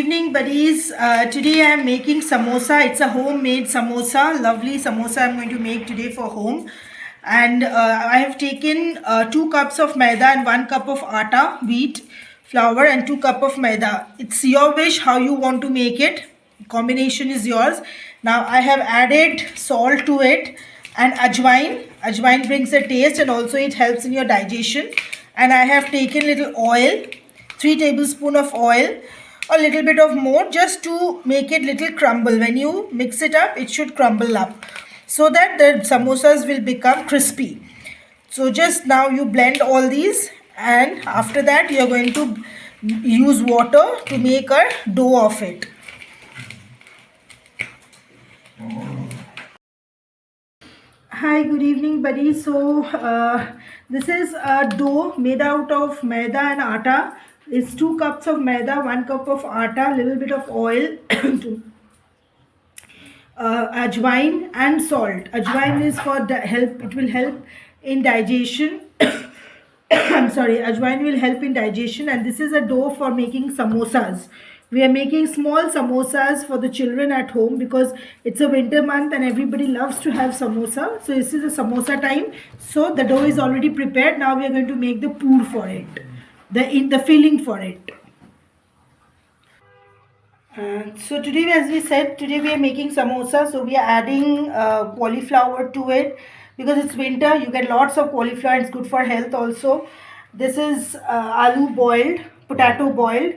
evening, buddies. Today I am making samosa. It's a homemade samosa, lovely samosa I'm going to make today for home. And I have taken 2 cups of maida and 1 cup of atta, wheat flour, and 2 cup of maida. It's your wish how you want to make it. Combination is yours. Now I have added salt to it and ajwain. Ajwain brings a taste and also it helps in your digestion. And I have taken little oil, 3 tablespoons of oil, a little bit of more, just to make it little crumble. When you mix it up, it should crumble up so that the samosas will become crispy. So just now you blend all these, and after that you are going to use water to make a dough of it. Hi, good evening, buddies. So this is a dough made out of maida and atta. It's 2 cups of maida, 1 cup of atta, little bit of oil, ajwain and salt. Ajwain is for help. It will help in digestion. I'm sorry, ajwain will help in digestion, and this is a dough for making samosas. We are making small samosas for the children at home because it's a winter month and everybody loves to have samosa. So this is a samosa time. So the dough is already prepared. Now we are going to make the pour for it, the filling for it. So today, as we said, today we are making samosa. So we are adding cauliflower to it because it's winter. You get lots of cauliflower. It's good for health also. This is aloo boiled, potato boiled.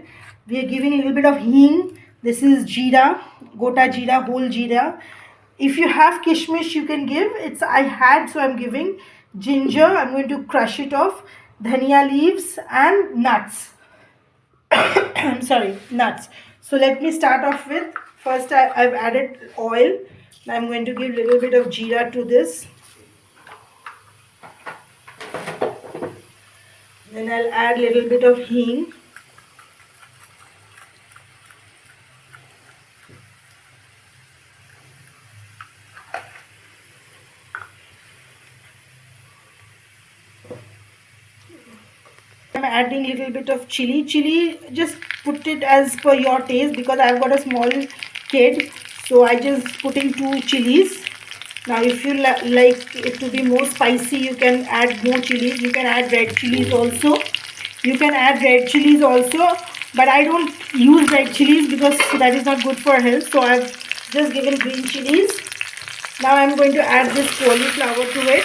We are giving a little bit of hing. This is jeera, gota jeera, whole jeera. If you have kishmish, you can give. I had, so I'm giving ginger. I'm going to crush it off. Dhania leaves and nuts. I'm sorry, nuts. So let me start off with, first I've added oil. Now I'm going to give a little bit of jeera to this. Then I'll add a little bit of hing. I'm adding a little bit of chili. Chili, just put it as per your taste because I've got a small kid. So I just putting 2 chilies. Now if you like it to be more spicy, you can add more chilies. You can add red chilies also. But I don't use red chilies because that is not good for health. So I've just given green chilies. Now I'm going to add this cauliflower to it.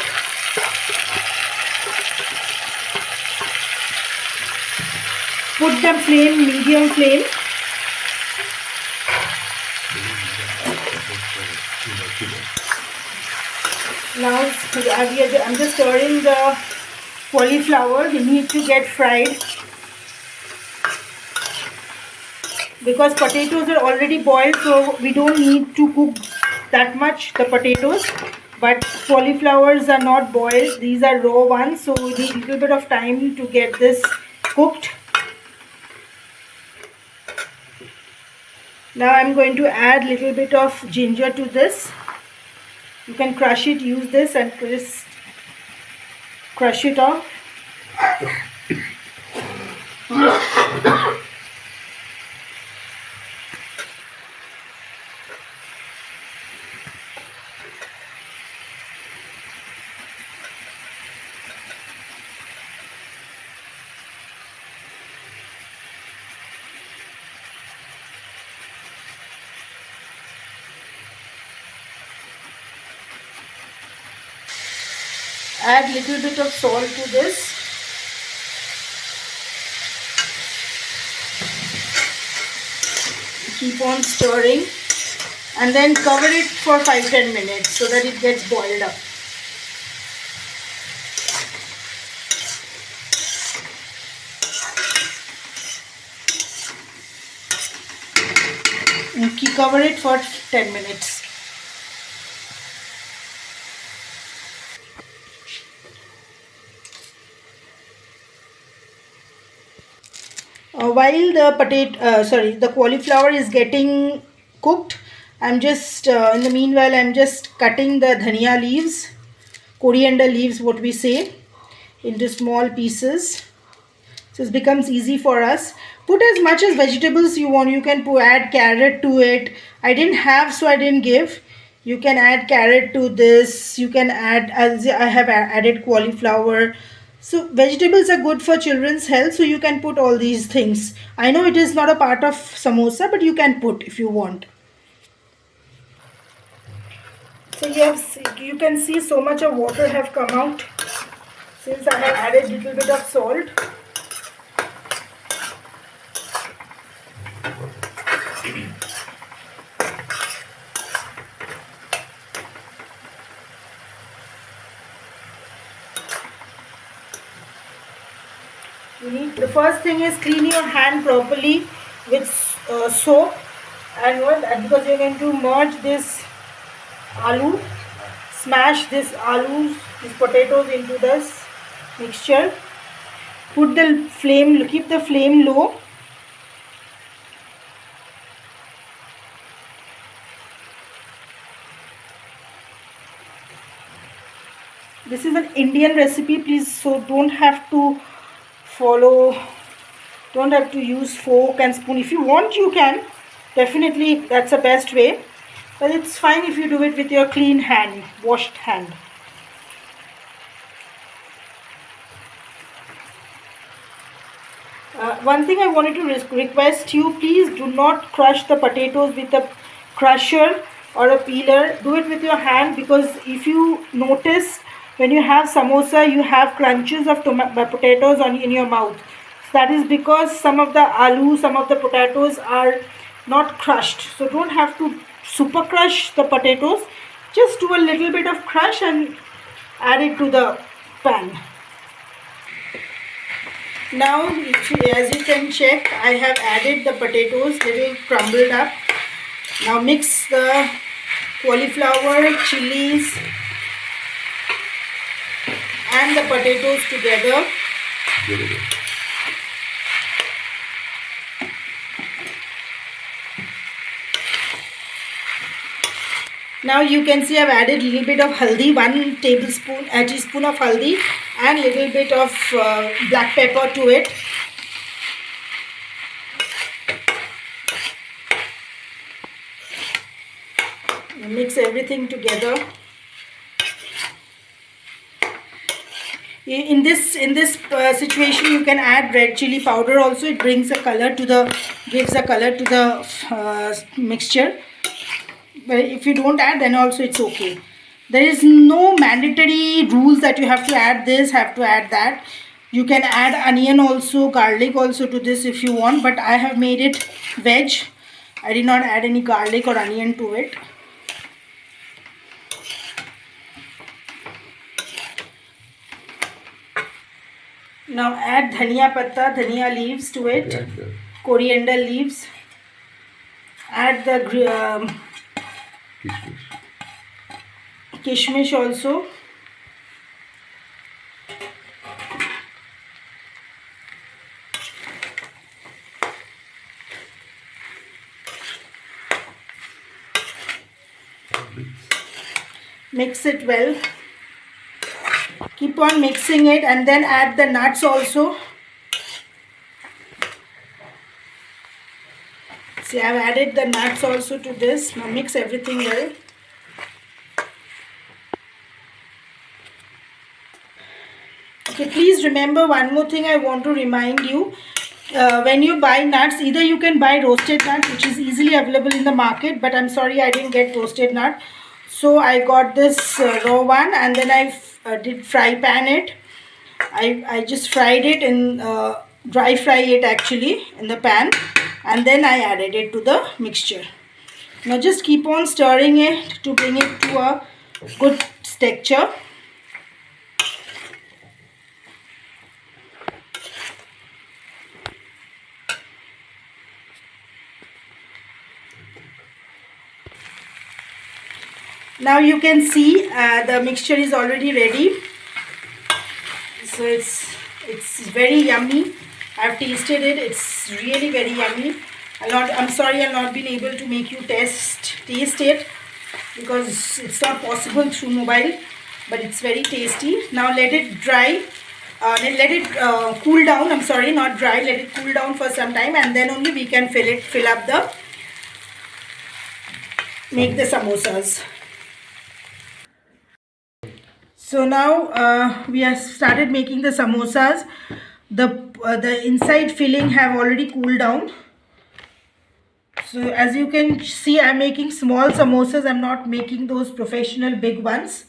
Put the flame, medium flame. Now I'm just stirring the cauliflower. They need to get fried because potatoes are already boiled, so we don't need to cook that much the potatoes. But cauliflowers are not boiled; these are raw ones, so we need a little bit of time to get this cooked. Now I'm going to add a little bit of ginger to this. You can crush it, use this and just crush it off. Add little bit of salt to this. Keep on stirring and then cover it for 5-10 minutes so that it gets boiled up. And cover it for 10 minutes. While the cauliflower is getting cooked, I'm just in the meanwhile I'm just cutting the dhania leaves, coriander leaves, what we say, into small pieces. so it becomes easy for us. Put as much as vegetables you want. You can add carrot to it. I didn't have, so I didn't give. You can add carrot to this. You can add, as I have added, cauliflower. So vegetables are good for children's health, so you can put all these things. I know it is not a part of samosa, but you can put if you want. So you can see so much of water have come out since I have added little bit of salt. The first thing is clean your hand properly with soap, and because you're going to merge this aloo, smash these potatoes into this mixture. Keep the flame low. This is an Indian recipe, please, so don't have to use fork and spoon. If you want, you can. Definitely, that's the best way. But it's fine if you do it with your clean hand, washed hand. One thing I wanted to request you, please do not crush the potatoes with a crusher or a peeler. Do it with your hand, because if you notice, when you have samosa, you have crunches of potatoes in your mouth. So that is because some of the aloo, some of the potatoes are not crushed. So don't have to super crush the potatoes. Just do a little bit of crush and add it to the pan. Now, as you can check, I have added the potatoes, little crumbled up. Now mix the cauliflower, chilies and the potatoes together. Now you can see I've added a little bit of haldi, 1 teaspoon of haldi, and little bit of black pepper to it. Mix everything together. In this situation, you can add red chili powder also. It gives a color to the mixture. But if you don't add, then also it's okay. There is no mandatory rules that you have to add this, have to add that. You can add onion also, garlic also to this if you want, but I have made it veg. I did not add any garlic or onion to it. Now add dhania patta, dhania leaves to it, coriander leaves. Add the kishmish also. Mix it well. Keep on mixing it, and then add the nuts also. See, I have added the nuts also to this. Now mix everything well. Okay, please remember one more thing I want to remind you. When you buy nuts, either you can buy roasted nuts, which is easily available in the market, but I'm sorry I didn't get roasted nut. So I got this raw one, and then I did fry pan it. I just fried it in dry fry it actually in the pan, and then I added it to the mixture. Now just keep on stirring it to bring it to a good texture. Now you can see the mixture is already ready. So it's very yummy. I've tasted it. It's really very yummy. I'm sorry I've not been able to make you taste it, because it's not possible through mobile, but it's very tasty. Now let it dry let it cool down. I'm sorry, not dry. Let it cool down for some time, and then only we can make the samosas. So now we have started making the samosas. The inside filling have already cooled down. So as you can see, I'm making small samosas. I'm not making those professional big ones.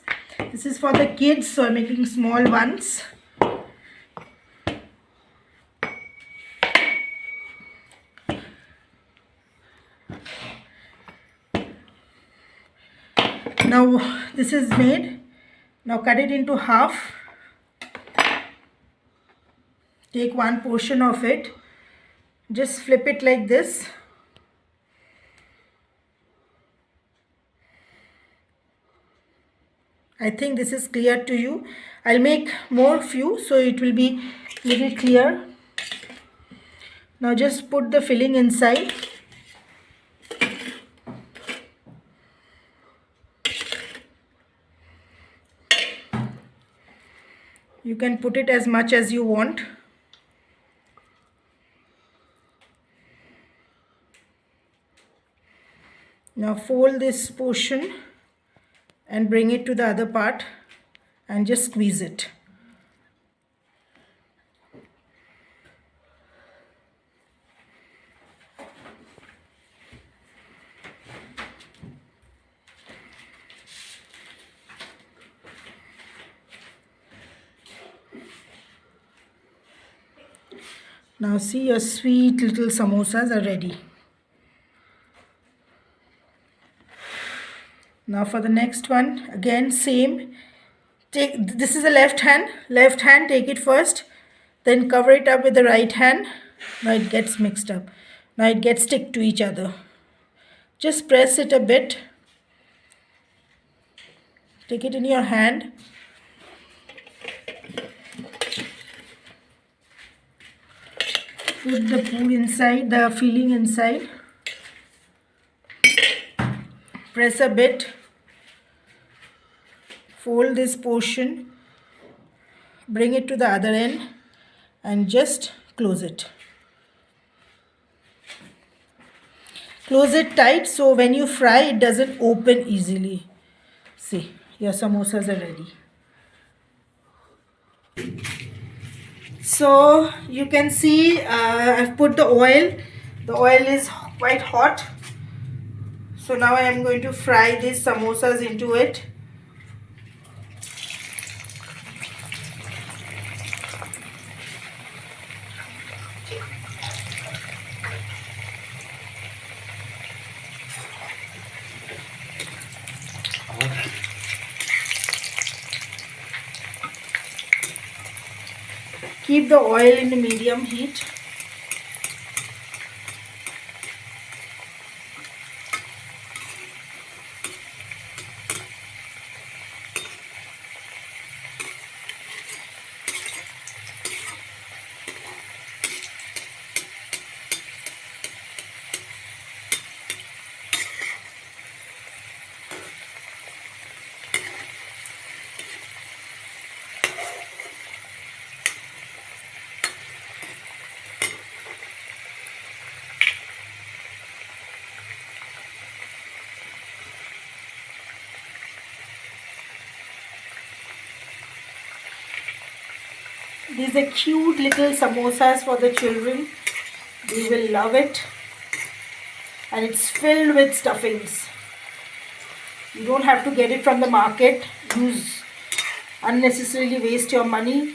This is for the kids, so I'm making small ones. Now this is made. Now cut it into half. Take one portion of it. Just flip it like this. I think this is clear to you. I'll make more few so it will be little clear. Now just put the filling inside. You can put it as much as you want. Now fold this portion and bring it to the other part and just squeeze it. Now see, your sweet little samosas are ready. Now for the next one, again same. This is the left hand, take it first, then cover it up with the right hand. Now it gets mixed up. Now it gets stick to each other. Just press it a bit. Take it in your hand. Put the poo inside, the filling inside. Press a bit. Fold this portion. Bring it to the other end and just close it. Close it tight so when you fry it doesn't open easily. See, your samosas are ready. So you can see I've put the oil. The oil is quite hot. So now I am going to fry these samosas into it. Keep the oil in the medium heat. These are cute little samosas for the children. They will love it. And it's filled with stuffings. You don't have to get it from the market. Unnecessarily waste your money.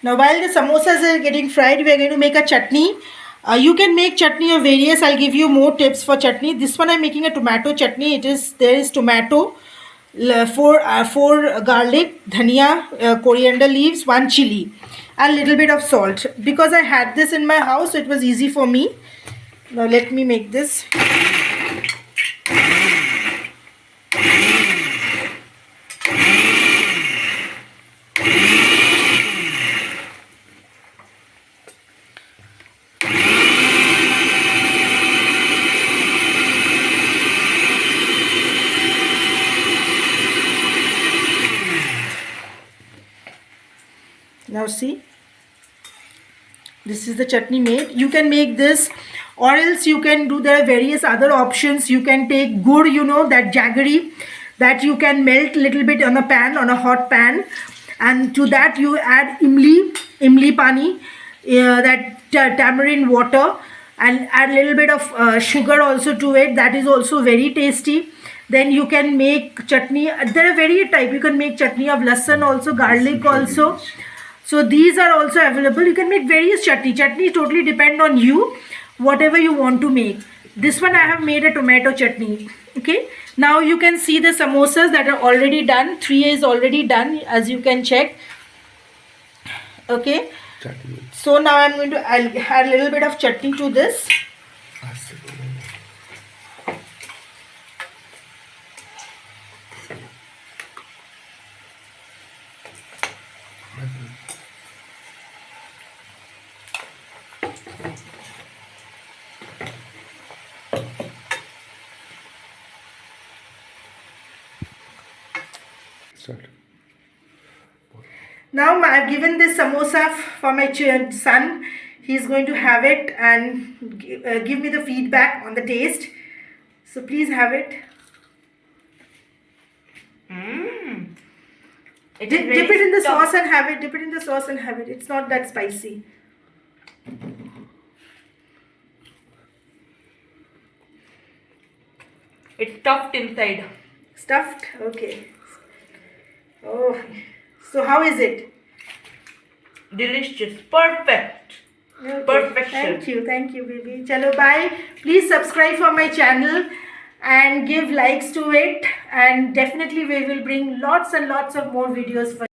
Now while the samosas are getting fried, we are going to make a chutney. You can make chutney of various. I'll give you more tips for chutney. This one I'm making a tomato chutney. There is tomato, four garlic, dhania, coriander leaves, one chili, and little bit of salt. Because I had this in my house, so it was easy for me. Now let me make this. Now see, this is the chutney made. You can make this, or else you can do, there are various other options. You can take gur, you know, that jaggery, that you can melt little bit on a pan, on a hot pan, and to that you add imli pani, that tamarind water, and add little bit of sugar also to it. That is also very tasty. Then you can make chutney. There are various type. You can make chutney of lasan also, garlic also. So these are also available. You can make various chutney. Chutney totally depend on you, whatever you want to make. This one I have made a tomato chutney. Okay. Now you can see the samosas that are already done. 3 is already done, as you can check. Okay. Chutney. So now I'll add a little bit of chutney to this. Now I've given this samosa for my son. He's going to have it and give me the feedback on the taste. So please have it. Dip it in the sauce and have it. Dip it in the sauce and have it. It's not that spicy. It's stuffed inside. Stuffed? Okay. Oh, so how is it? Delicious. Perfect. Okay. Perfection. Thank you, baby. Chalo, bye. Please subscribe for my channel and give likes to it. And definitely we will bring lots and lots of more videos for you.